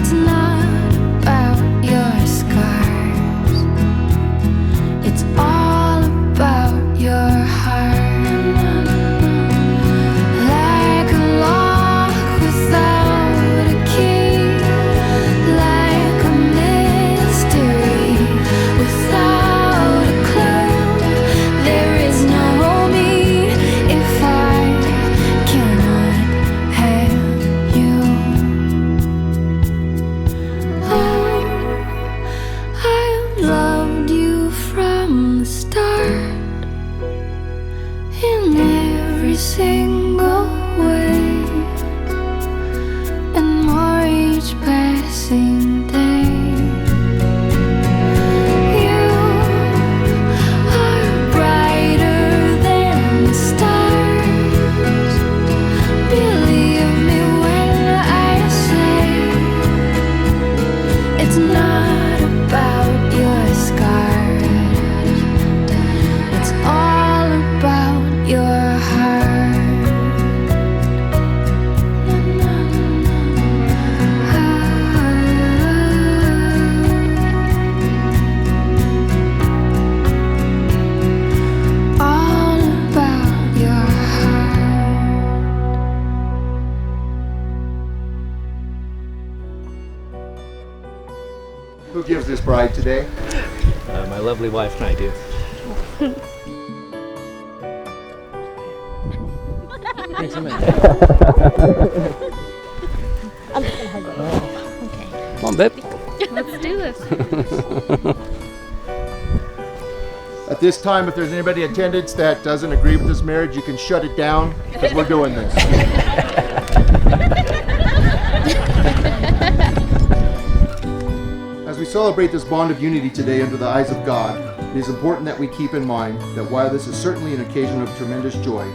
It's not about your scars. It's all about your heart. Like a lock without a key, like a mystery without a clue. There is no me if I cannot have you. Oh, I loved you from the start in every single way, and more each passing day. You are brighter than the stars. Believe me when I say it's not about your scars. It's all about your heart. All about your heart. Who gives this bride today? My lovely wife and I do. Thanks a minute. Come on, babe. Let's do this. At this time, if there's anybody in attendance that doesn't agree with this marriage, you can shut it down because we're doing this. As we celebrate this bond of unity today under the eyes of God, it is important that we keep in mind that while this is certainly an occasion of tremendous joy,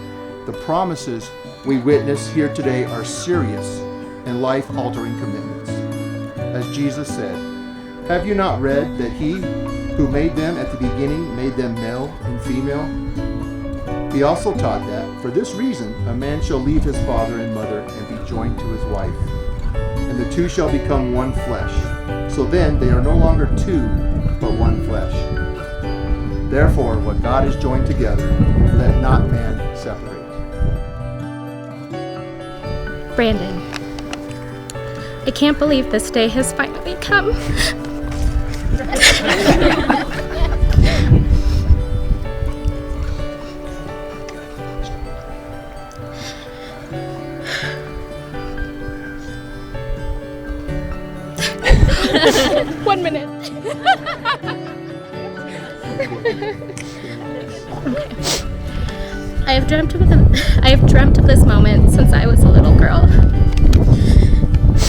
the promises we witness here today are serious and life-altering commitments. As Jesus said, "Have you not read that he who made them at the beginning made them male and female?" He also taught that, for this reason, a man shall leave his father and mother and be joined to his wife, and the two shall become one flesh. So then they are no longer two, but one flesh. Therefore, what God has joined together, let not man separate. Brandon, I can't believe this day has finally come. One minute. Okay. I have dreamt of this moment since I was a little girl.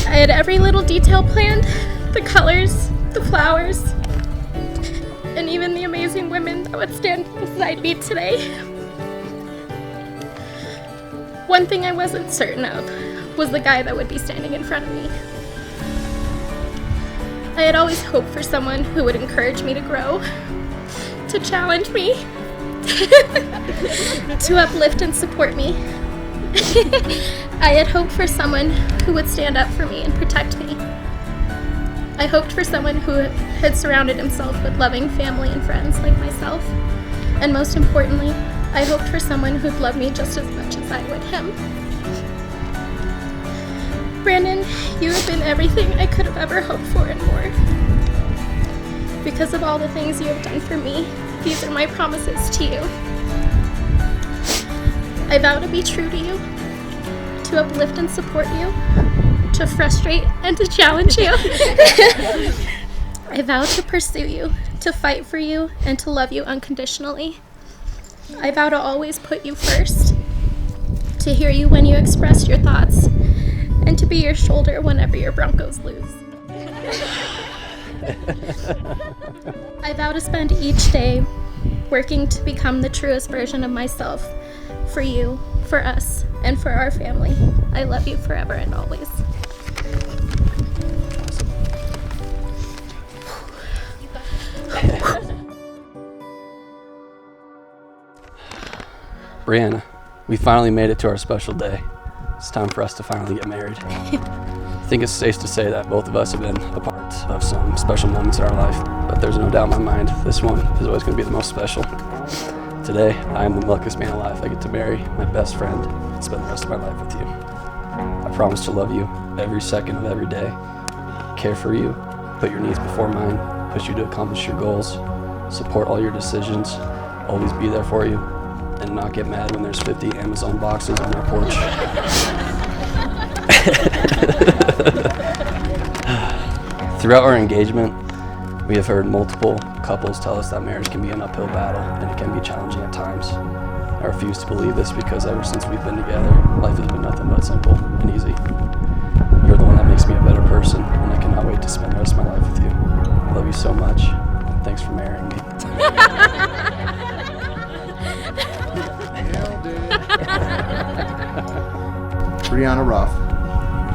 I had every little detail planned, the colors, the flowers, and even the amazing women that would stand beside me today. One thing I wasn't certain of was the guy that would be standing in front of me. I had always hoped for someone who would encourage me to grow, to challenge me, to uplift and support me. I had hoped for someone who would stand up for me and protect me. I hoped for someone who had surrounded himself with loving family and friends like myself. And most importantly, I hoped for someone who'd love me just as much as I would him. Brandon, you have been everything I could have ever hoped for and more. Because of all the things you have done for me, these are my promises to you. I vow to be true to you, to uplift and support you, to frustrate and to challenge you. I vow to pursue you, to fight for you, and to love you unconditionally. I vow to always put you first, to hear you when you express your thoughts, and to be your shoulder whenever your Broncos lose. I vow to spend each day working to become the truest version of myself for you, for us, and for our family. I love you forever and always. Briana, we finally made it to our special day. It's time for us to finally get married. I think it's safe to say that both of us have been a part of some special moments in our life, but there's no doubt in my mind this one is always going to be the most special. Today, I am the luckiest man alive. I get to marry my best friend and spend the rest of my life with you. I promise to love you every second of every day, care for you, put your needs before mine, push you to accomplish your goals, support all your decisions, always be there for you, and not get mad when there's 50 Amazon boxes on our porch. Throughout our engagement, we have heard multiple couples tell us that marriage can be an uphill battle and it can be challenging at times. I refuse to believe this because ever since we've been together, life has been nothing but simple and easy. You're the one that makes me a better person, and I cannot wait to spend the rest of my life with you. I love you so much. Thanks for marrying me. Briana Ruff,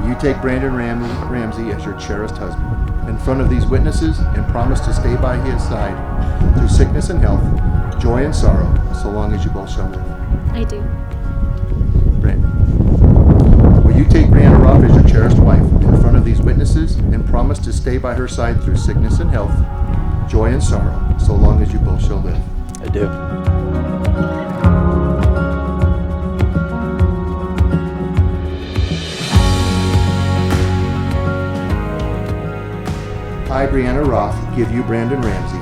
you take Brandon Ramsey as your cherished husband in front of these witnesses and promise to stay by his side through sickness and health, joy and sorrow, so long as you both shall live. I do. Brandon, will you take Briana Ruff as your cherished wife in front of these witnesses and promise to stay by her side through sickness and health, joy and sorrow, so long as you both shall live? I do. I, Briana Roth, give you Brandon Ramsey.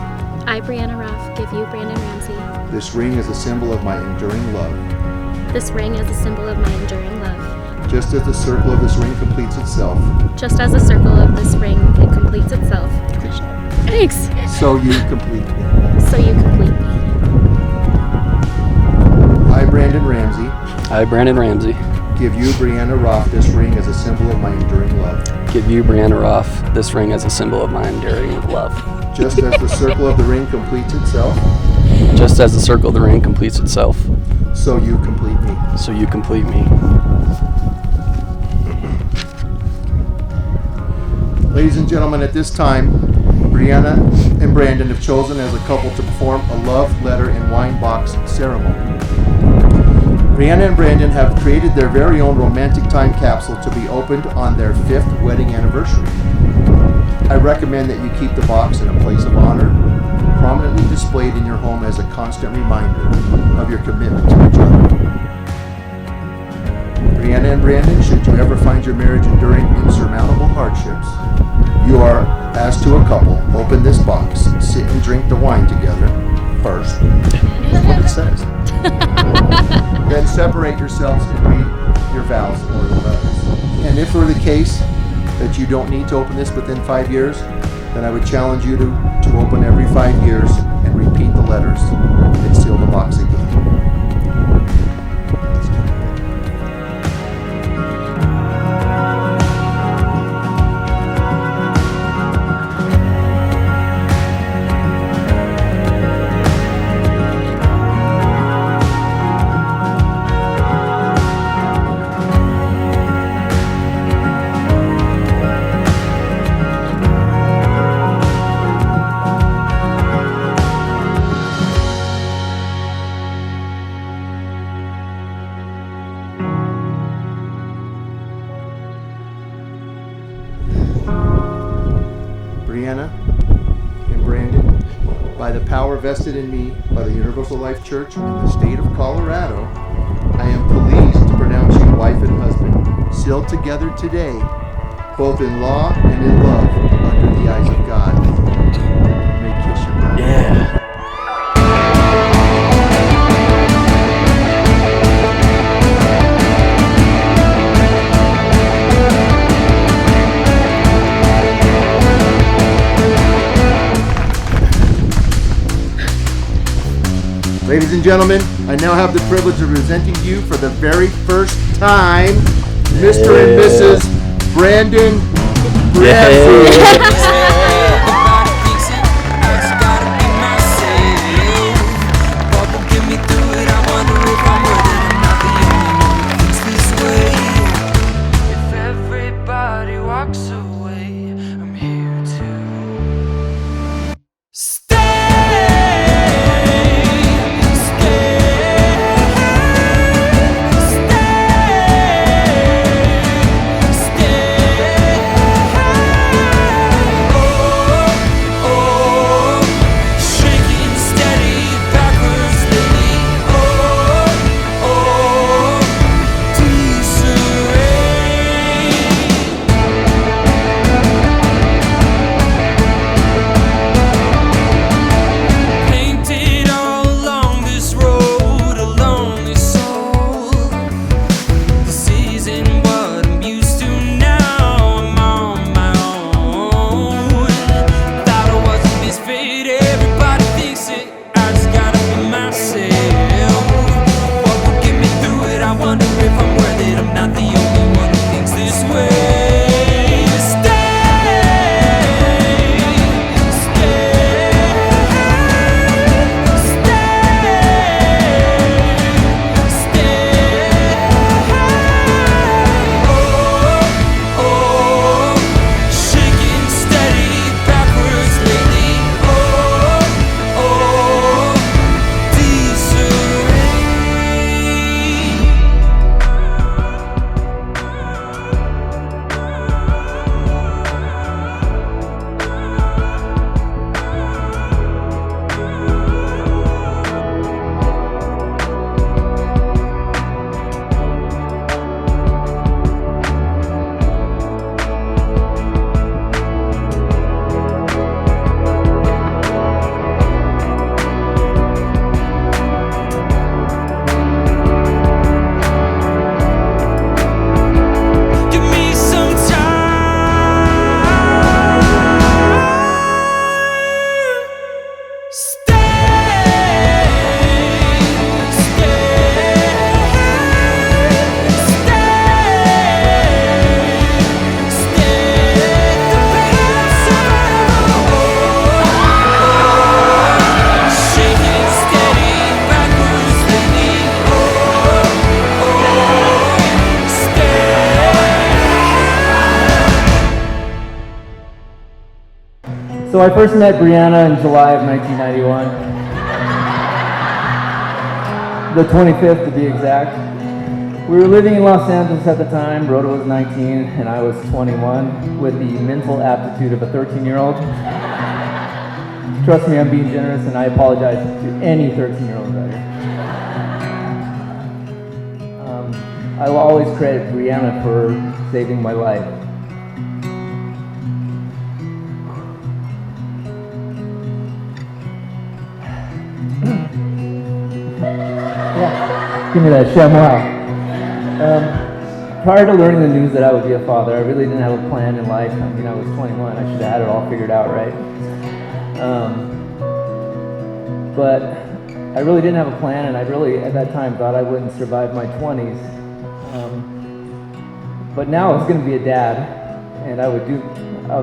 I, Briana Ruff, give you Brandon Ramsey. This ring is a symbol of my enduring love. This ring is a symbol of my enduring love. Just as the circle of this ring completes itself, Just as the circle of this ring it completes itself. Thanks. so you complete me. So you complete me. I, Brandon Ramsey, I, Brandon Ramsey, give you Briana Roth this ring as a symbol of my enduring love. give you, Briana Roth, this ring as a symbol of my enduring love. Just as the circle of the ring completes itself, Just as the circle of the ring completes itself, so you complete me. so you complete me. Ladies and gentlemen, at this time, Briana and Brandon have chosen as a couple to perform a love letter and wine box ceremony. Briana and Brandon have created their very own romantic time capsule to be opened on their 5th wedding anniversary. I recommend that you keep the box in a place of honor, prominently displayed in your home as a constant reminder of your commitment to each other. Briana and Brandon, should you ever find your marriage enduring insurmountable hardships, you are, as to a couple, open this box, sit and drink the wine together first. That's what it says. Then separate yourselves and read your vows or the letters. And if for the case that you don't need to open this within 5 years, then I would challenge you to open every 5 years and repeat the letters and seal the box again. Briana and Brandon, by the power vested in me by the Universal Life Church in the state of Colorado, I am pleased to pronounce you wife and husband, sealed together today, both in law and in love, under the eyes of God. You may kiss your bride. Yeah. Ladies and gentlemen, I now have the privilege of presenting you for the very first time, Mr. and Mrs. Brandon Ramsey. So I first met Briana in July of 1991. The 25th to be exact. We were living in Los Angeles at the time. Rhoda was 19 and I was 21 with the mental aptitude of a 13-year-old. Trust me, I'm being generous and I apologize to any 13-year-olds out here. I will always credit Briana for saving my life. Yeah, give me that chamois. Prior to learning the news that I would be a father, I really didn't have a plan in life. I mean, I was 21. I should have had it all figured out, right? But I really didn't have a plan, and I really, at that time, thought I wouldn't survive my 20s. But now I was going to be a dad, and I was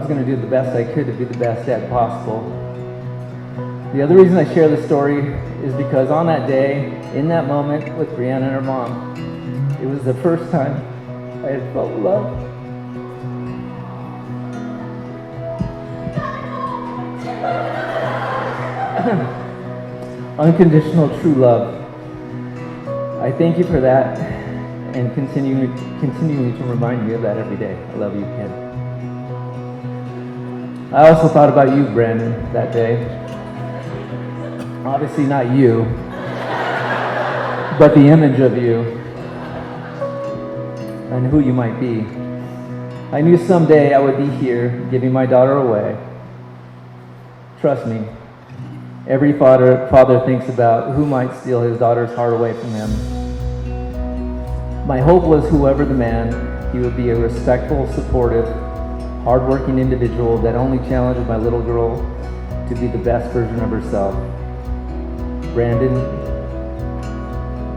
going to do the best I could to be the best dad possible. The other reason I share this story is because on that day, in that moment with Briana and her mom, it was the first time I had felt love. Unconditional true love. I thank you for that and continuing to remind me of that every day. I love you, kid. I also thought about you, Brandon, that day. Obviously not you, but the image of you and who you might be. I knew someday I would be here giving my daughter away. Trust me, every father thinks about who might steal his daughter's heart away from him. My hope was whoever the man, he would be a respectful, supportive, hardworking individual that only challenged my little girl to be the best version of herself. Brandon,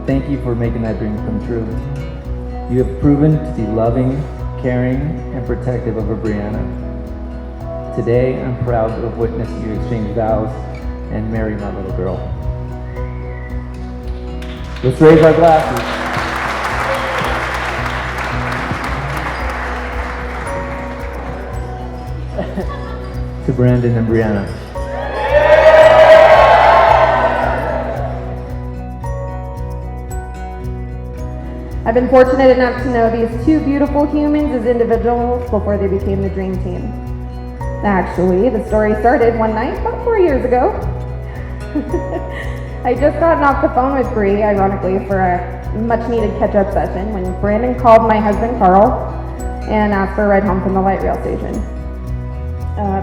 thank you for making that dream come true. You have proven to be loving, caring, and protective of Briana. Today, I'm proud to have witnessed you exchange vows and marry my little girl. Let's raise our glasses. To Brandon and Briana. I've been fortunate enough to know these two beautiful humans as individuals before they became the dream team. Actually, the story started one night about 4 years ago. I just gotten off the phone with Bree, ironically, for a much-needed catch-up session when Brandon called my husband, Carl, and asked for a ride home from the light rail station.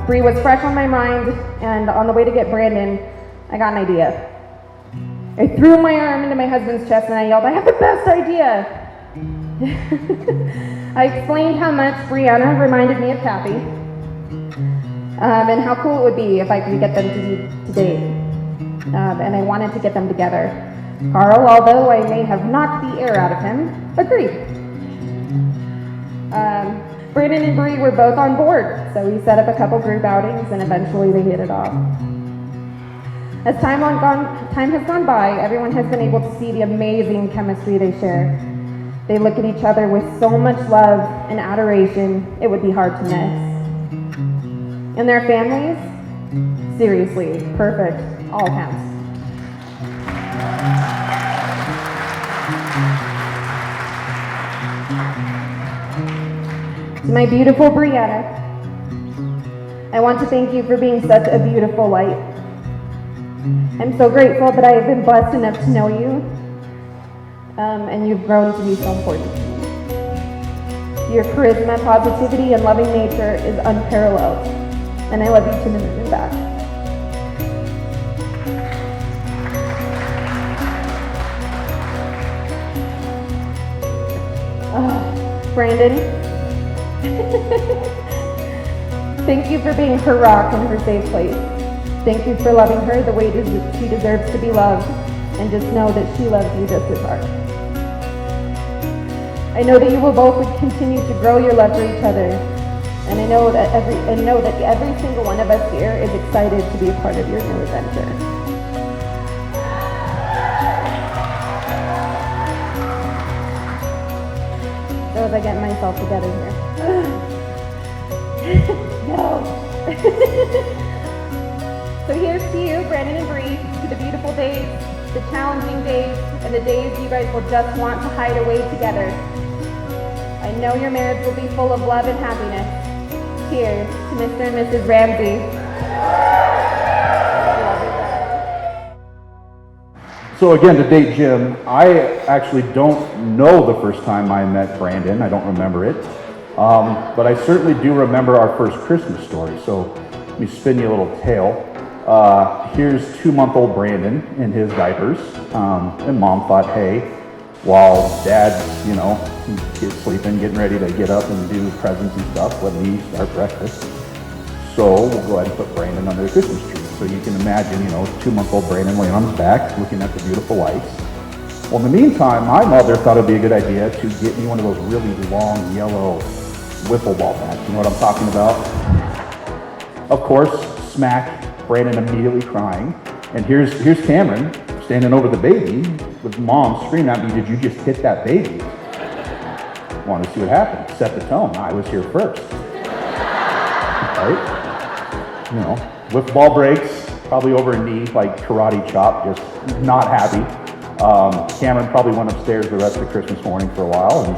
Bree was fresh on my mind, and on the way to get Brandon, I got an idea. I threw my arm into my husband's chest and I yelled, "I have the best idea!" I explained how much Briana reminded me of Kathy, and how cool it would be if I could get them to date. And I wanted to get them together. Carl, although I may have knocked the air out of him, agreed. Brandon and Bree were both on board, so we set up a couple group outings and eventually they hit it off. As time has gone by, everyone has been able to see the amazing chemistry they share. They look at each other with so much love and adoration, it would be hard to miss. And their families? Seriously, perfect, all counts. To my beautiful Briana, I want to thank you for being such a beautiful light. I'm so grateful that I have been blessed enough to know you, and you've grown to be so important. Your charisma, positivity, and loving nature is unparalleled, and I love you to the moon and back. Brandon, thank you for being her rock and her safe place. Thank you for loving her the way she deserves to be loved, and just know that she loves you just as hard. I know that you will both continue to grow your love for each other, and I know that every single one of us here is excited to be a part of your new adventure. So as I get myself together here. No. So here's to you, Brandon and Bree, to the beautiful days, the challenging days, and the days you guys will just want to hide away together. I know your marriage will be full of love and happiness. Cheers to Mr. and Mrs. Ramsey. So again, to date Jim, I actually don't know the first time I met Brandon. I don't remember it. But I certainly do remember our first Christmas story. So let me spin you a little tale. Here's 2-month-old Brandon in his diapers. And mom thought, hey, while dad's, he's sleeping, getting ready to get up and do presents and stuff, let me start breakfast. So we'll go ahead and put Brandon under the Christmas tree. So you can imagine, 2-month-old Brandon laying on his back, looking at the beautiful lights. Well, in the meantime, my mother thought it'd be a good idea to get me one of those really long yellow wiffle ball bats. You know what I'm talking about? Of course, smack, Brandon immediately crying. And here's Cameron standing over the baby with mom screaming at me, did you just hit that baby? Want to see what happened. Set the tone. I was here first. Right? Wiffle ball breaks, probably over a knee, like karate chop, just not happy. Cameron probably went upstairs the rest of Christmas morning for a while, and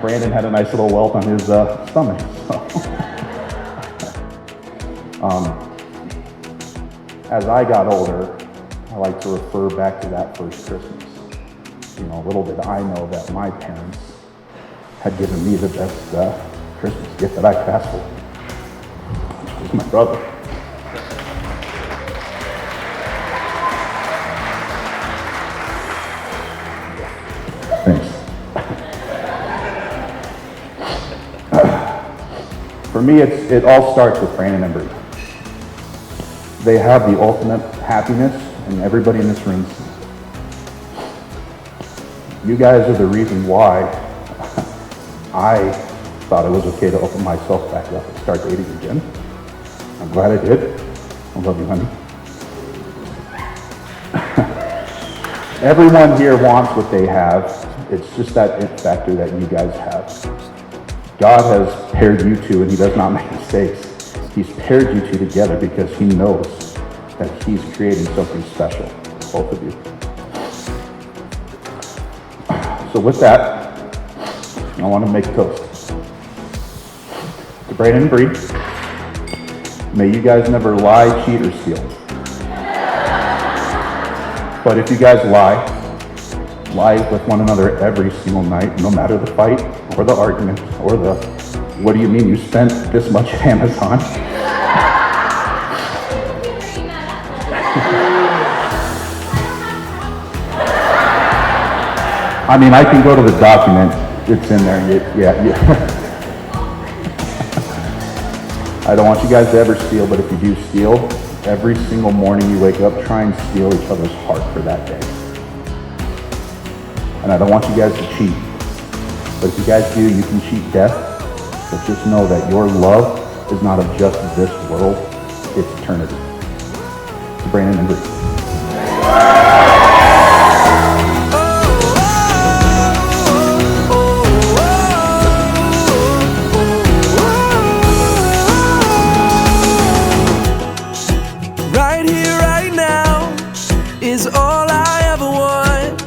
Brandon had a nice little welt on his stomach. So. As I got older, I like to refer back to that first Christmas. Little did I know that my parents had given me the best Christmas gift that I could ask for, which was my brother. Thanks. For me, it all starts with Brandon and Bree. They have the ultimate happiness, and everybody in this room. You guys are the reason why I thought it was okay to open myself back up and start dating again. I'm glad I did. I love you, honey. Everyone here wants what they have. It's just that it factor that you guys have. God has paired you two, and he does not make mistakes. He's paired you two together because he knows that he's creating something special, both of you. So with that, I want to make a toast. To Brandon and Bree, may you guys never lie, cheat, or steal. But if you guys lie with one another every single night, no matter the fight, or the argument, or the, what do you mean you spent this much at Amazon? I mean, I can go to the document, it's in there, yeah. I don't want you guys to ever steal, but if you do steal, every single morning you wake up, try and steal each other's heart for that day. And I don't want you guys to cheat, but if you guys do, you can cheat death, but just know that your love is not of just this world, it's eternity. To Brandon and Bree. Right here, right now, is all I ever want.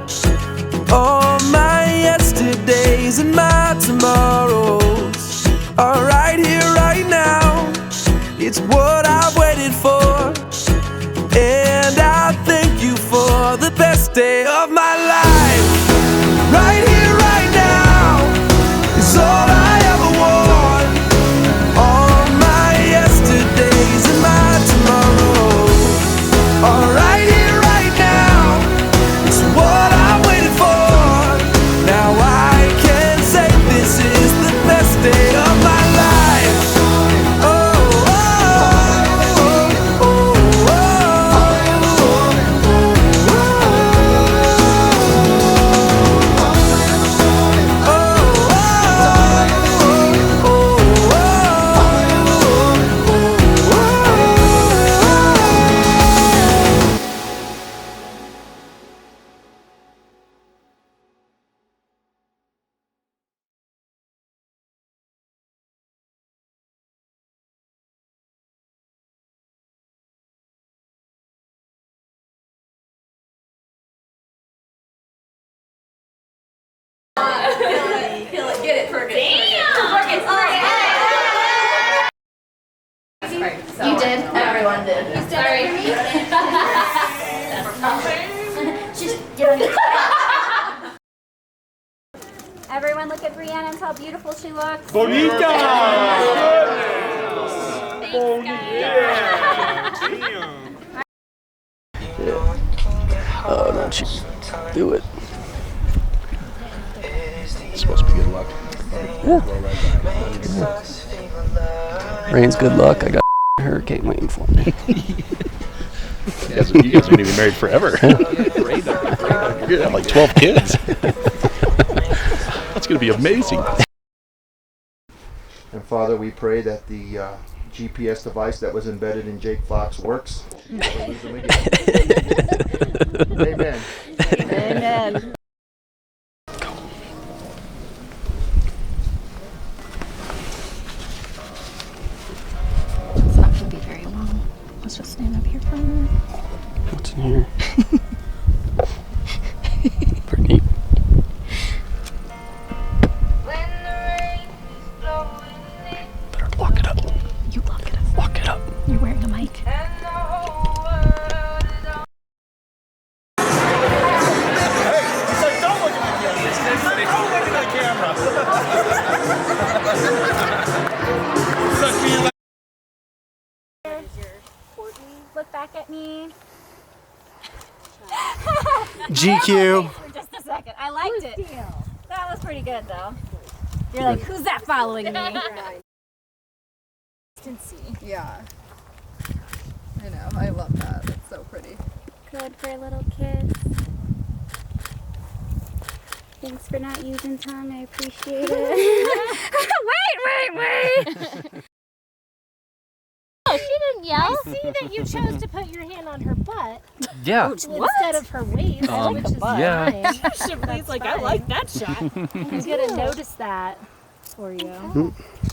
All my yesterdays and my tomorrows are right here, right now. It's what I've waited for, and I thank you for the You did? Everyone did. Sorry. Everyone look at Briana and how beautiful she looks. Bonita! Oh, no, she do it. It's supposed to be good luck. Yeah. Rain's good luck. I got a hurricane waiting for me. You guys are going to be married forever. You're going to have like 12 kids. That's going to be amazing. And Father, we pray that the GPS device that was embedded in Jake Fox works. Never lose them again. Amen. Amen. It's not going to be very long. Let's just stand up here for a minute. What's in here? Pretty neat. Better lock it up. You lock it up. Lock it up. You're wearing a mic. Look back at me. GQ. For just a second. I liked it. That was pretty good though. You're like, who's that following me? Yeah. I know. I love that. It's so pretty. Good for a little kiss. Thanks for not using tongue. I appreciate it. wait. Oh, she didn't yell. I see that you chose to put your hand on her butt. Yeah. Instead of her waist, which is yeah. fine. Shipley's like, I like that shot. I'm gonna notice that for you.